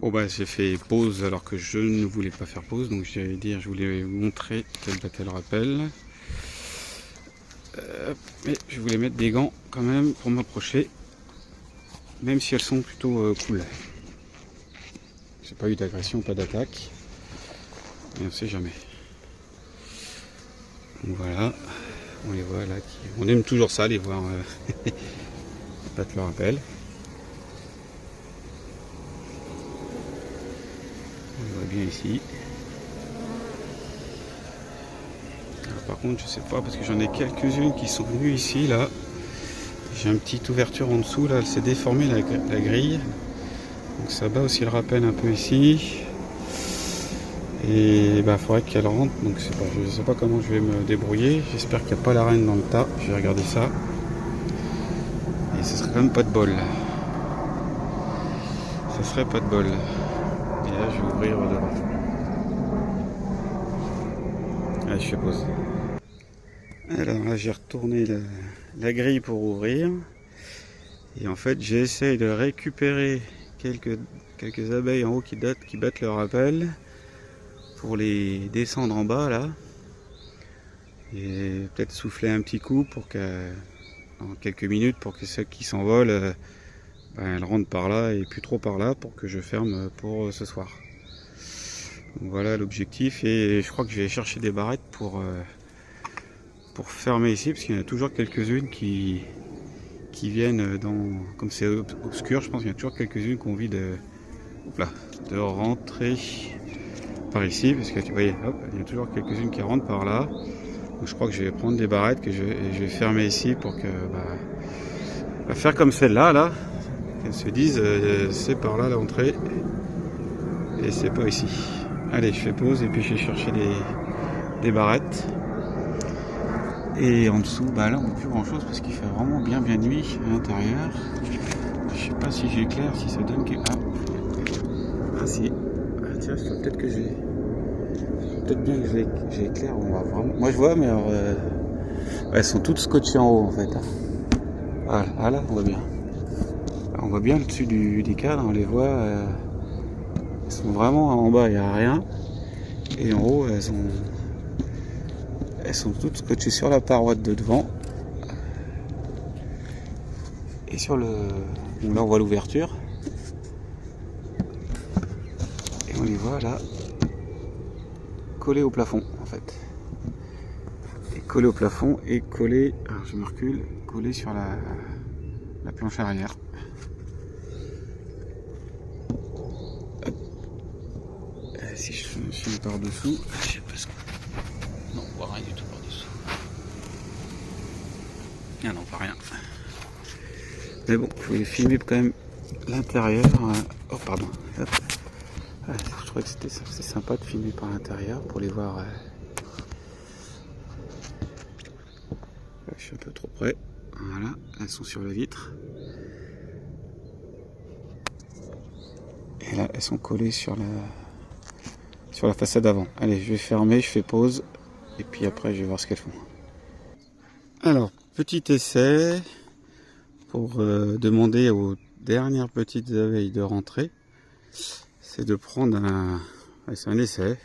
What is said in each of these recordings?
Bon bah j'ai fait pause alors que je ne voulais pas faire pause, donc j'allais dire, je voulais vous montrer quel battait le rappel. Mais je voulais mettre des gants quand même pour m'approcher, même si elles sont plutôt cool. J'ai pas eu d'agression, pas d'attaque, mais on sait jamais. Donc voilà, on les voit là, on aime toujours ça, les voir battre le rappel. On le voit bien ici. Alors, par contre, je sais pas parce que j'en ai quelques-unes qui sont venues ici là. J'ai une petite ouverture en dessous là, elle s'est déformée la grille. Donc ça bat aussi le rappel un peu ici. Et bah faudrait qu'elle rentre. Donc je sais pas comment je vais me débrouiller. J'espère qu'il n'y a pas la reine dans le tas. Je vais regarder ça. Et ce serait quand même pas de bol. Ça serait pas de bol. Et là je vais ouvrir devant. Allez, je fais pause. Alors là j'ai retourné la grille pour ouvrir. Et en fait j'essaye de récupérer quelques abeilles en haut qui battent le rappel. Pour les descendre en bas là. Et peut-être souffler un petit coup pour que dans quelques minutes pour que ceux qui s'envolent elles rentrent par là et plus trop par là pour que je ferme pour ce soir. Donc voilà l'objectif, et je crois que je vais chercher des barrettes pour fermer ici parce qu'il y en a toujours quelques-unes qui viennent dans, comme c'est obscur, je pense qu'il y a toujours quelques-unes qui ont envie de rentrer par ici, parce que tu voyez, hop, il y a toujours quelques-unes qui rentrent par là. Donc je crois que je vais prendre des barrettes que je vais fermer ici pour que faire comme celle-là là, qu'elles se disent c'est par là l'entrée et c'est pas ici. Allez, je fais pause et puis je vais chercher des barrettes. Et en dessous, là on voit plus grand chose parce qu'il fait vraiment bien nuit à l'intérieur. Je sais pas si j'éclaire, si ça donne quelque... Ah si. Ah tiens, peut-être que j'ai... Peut-être bien que j'éclaire, on va vraiment... Moi je vois, mais alors... elles sont toutes scotchées en haut en fait. Voilà, là on voit bien. On voit bien le dessus du cadre, on les voit. Elles sont vraiment en bas, il n'y a rien. Et en haut, elles sont toutes scotchées sur la paroi de devant. Et sur le... Donc là on voit l'ouverture. Et on les voit là, collées au plafond en fait. Et collées au plafond et collées, alors je me recule, collées sur la planche arrière. Si je suis par dessous, je sais pas ce que... Non, on voit rien du tout par dessous. Ah non, pas rien. Mais bon, je voulais filmer quand même l'intérieur. Oh pardon. Hop. Je trouvais que c'était sympa de filmer par l'intérieur pour les voir. Je suis un peu trop près. Voilà, elles sont sur la vitre. Et là, elles sont collées sur la façade avant. Allez, je vais fermer, je fais pause. Et puis après, je vais voir ce qu'elles font. Alors, petit essai pour demander aux dernières petites abeilles de rentrer. C'est de prendre c'est un essai,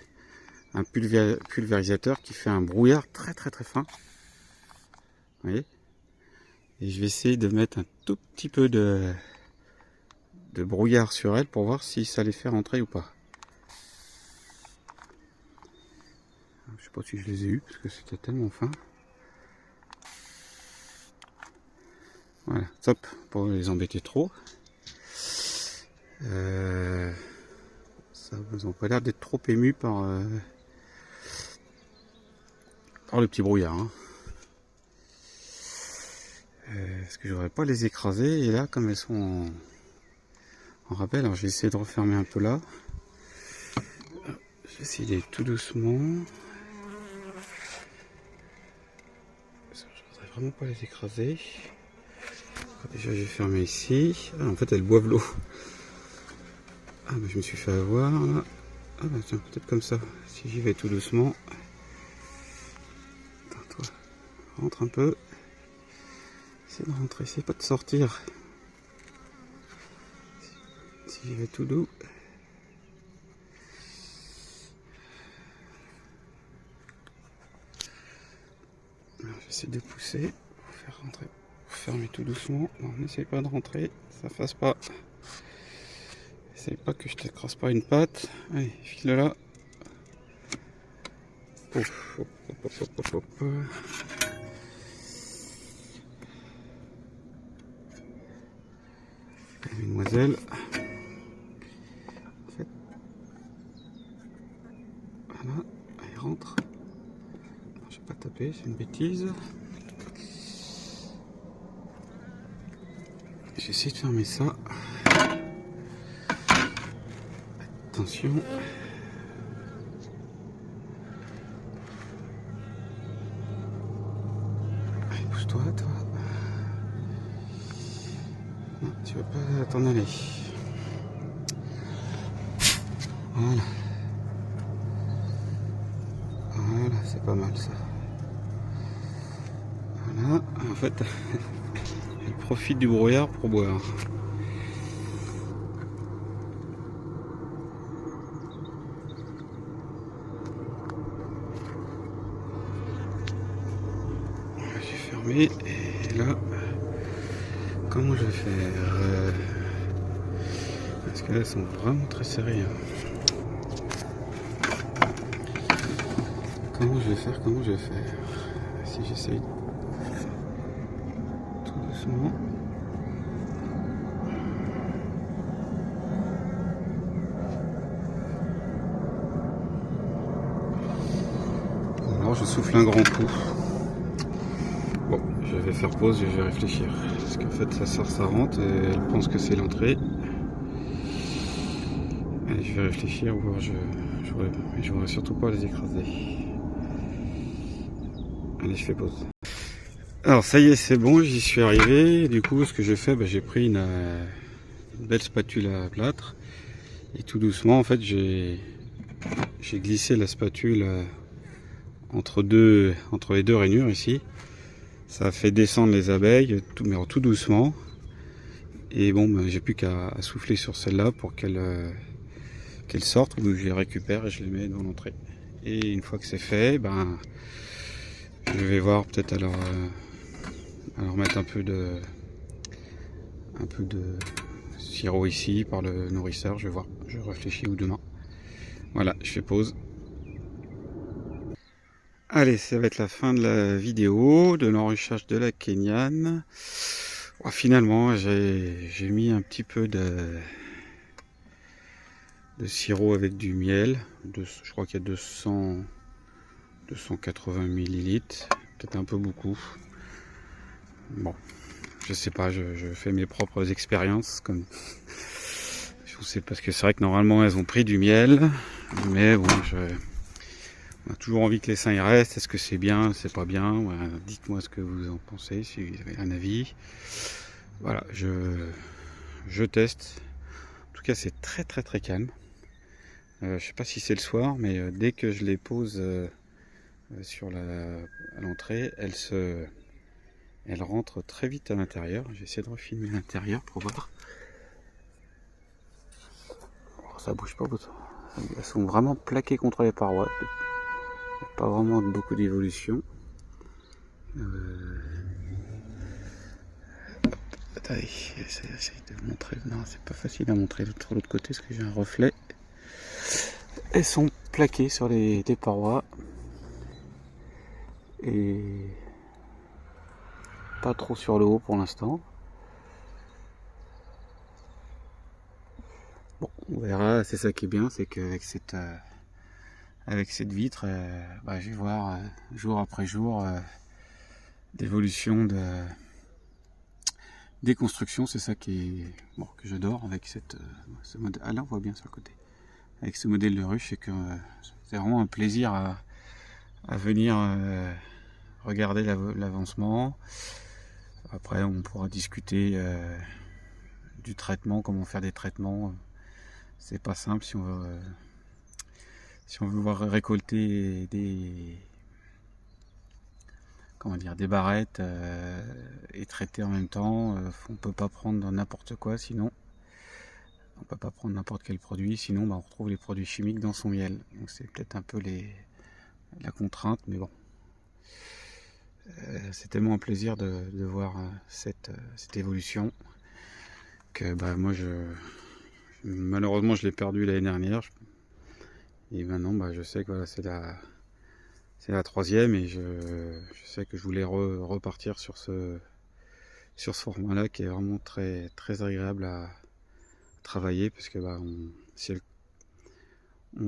un pulvérisateur qui fait un brouillard très fin. Vous voyez? Et je vais essayer de mettre un tout petit peu de brouillard sur elles pour voir si ça les fait rentrer ou pas. Je sais pas si je les ai eu parce que c'était tellement fin. Voilà, top, pour les embêter trop. Ça vous ont pas l'air d'être trop ému par le petit brouillard. Hein. Parce que je voudrais pas les écraser. Et là, comme elles sont en rappel, alors je vais essayer de refermer un peu là. Je vais essayer d'aller tout doucement. Je voudrais vraiment pas les écraser. Déjà j'ai fermé ici. En fait elles boivent l'eau. Ah je me suis fait avoir là. Ah tiens, peut-être comme ça. Si j'y vais tout doucement. Attends, toi, rentre un peu. Essaye de rentrer, essaye pas de sortir. Si j'y vais tout doux. essayer de pousser, faire rentrer, fermer tout doucement. Non, n'essaye pas de rentrer, ça fasse pas. Essaye pas que je t'écrase pas une patte. Allez, file là. Ouf, hop, hop, hop, hop, hop. Mademoiselle. En fait, voilà, elle rentre. Je vais pas taper, c'est une bêtise. J'essaie de fermer ça. Attention. Allez, pousse-toi, toi. Non, tu vas pas t'en aller. Voilà. Voilà, c'est pas mal ça. Voilà, en fait, elle profite du brouillard pour boire. J'ai fermé et là, comment je vais faire parce que là, elles sont vraiment très serrées. Comment je vais faire si j'essaye tout doucement. Alors je souffle un grand coup. Bon, je vais faire pause et je vais réfléchir. Parce qu'en fait ça sort, ça rentre et elle pense que c'est l'entrée. Allez, je vais réfléchir, voir je voudrais surtout pas les écraser. Allez, je fais pause. Alors ça y est, c'est bon, j'y suis arrivé. Du coup, ce que j'ai fait, j'ai pris une belle spatule à plâtre. Et tout doucement, en fait, j'ai glissé la spatule entre les deux rainures ici. Ça a fait descendre les abeilles, mais tout doucement. Et bon, j'ai plus qu'à souffler sur celle-là pour qu'elle sorte, ou je les récupère et je les mets dans l'entrée. Et une fois que c'est fait, je vais voir peut-être à leur mettre un peu de sirop ici par le nourrisseur. Je vais voir, je réfléchis ou demain. Voilà, je fais pause. Allez, ça va être la fin de la vidéo, de l'enrichage de la Kényane. Finalement, j'ai mis un petit peu de sirop avec du miel. Je crois qu'il y a 280 millilitres, peut-être un peu beaucoup. Bon, je sais pas, je fais mes propres expériences. Comme je sais, parce que c'est vrai que normalement elles ont pris du miel, mais bon, on a toujours envie que les seins y restent. Est-ce que c'est bien, c'est pas bien? Voilà, dites-moi ce que vous en pensez, si vous avez un avis. Voilà, je teste. En tout cas, c'est très très très calme. Je sais pas si c'est le soir, mais dès que je les pose à l'entrée, elles rentrent très vite à l'intérieur. J'essaie de refilmer l'intérieur pour voir. Oh, ça bouge pas autant. Elles sont vraiment plaquées contre les parois. Il n'y a pas vraiment beaucoup d'évolution. Attendez, j'essaie de vous montrer. Non, c'est pas facile à montrer de l'autre côté parce que j'ai un reflet. Elles sont plaquées sur des parois. Et pas trop sur le haut pour l'instant. Bon, on verra, c'est ça qui est bien, c'est qu'avec cette vitre, je vais voir jour après jour d'évolution des constructions. C'est ça qui est bon, que j'adore avec ce modèle. Ah là on voit bien sur le côté. Avec ce modèle de ruche, c'est que c'est vraiment un plaisir à venir regarder l'avancement. Après on pourra discuter du traitement, comment faire des traitements. C'est pas simple si on veut voir récolter des barrettes et traiter en même temps. On peut pas prendre n'importe quoi, sinon on peut pas prendre n'importe quel produit, sinon on retrouve les produits chimiques dans son miel. Donc c'est peut-être un peu la contrainte, mais bon. C'est tellement un plaisir de voir cette évolution que bah, moi malheureusement je l'ai perdu l'année dernière et maintenant bah, je sais que voilà, c'est la troisième et je sais que je voulais repartir sur ce format là qui est vraiment très très agréable à travailler parce que bah,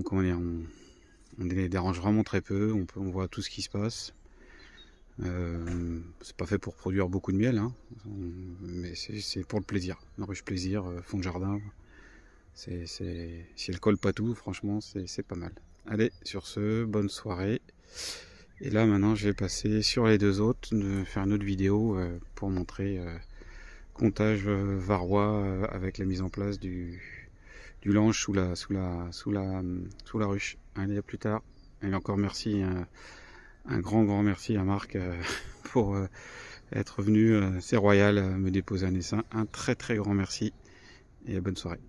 comment dire, on les dérange vraiment très peu, on voit tout ce qui se passe. C'est pas fait pour produire beaucoup de miel, hein, mais c'est pour le plaisir, un ruche plaisir, fond de jardin. Si elle colle pas tout, franchement, c'est pas mal. Allez, sur ce, bonne soirée. Et là, maintenant, je vais passer sur les deux autres, faire une autre vidéo pour montrer comptage varrois avec la mise en place du lange sous la ruche. Allez, à plus tard. Et encore merci, un grand merci à Marc pour être venu, c'est royal, me déposer un essaim. Un très très grand merci et bonne soirée.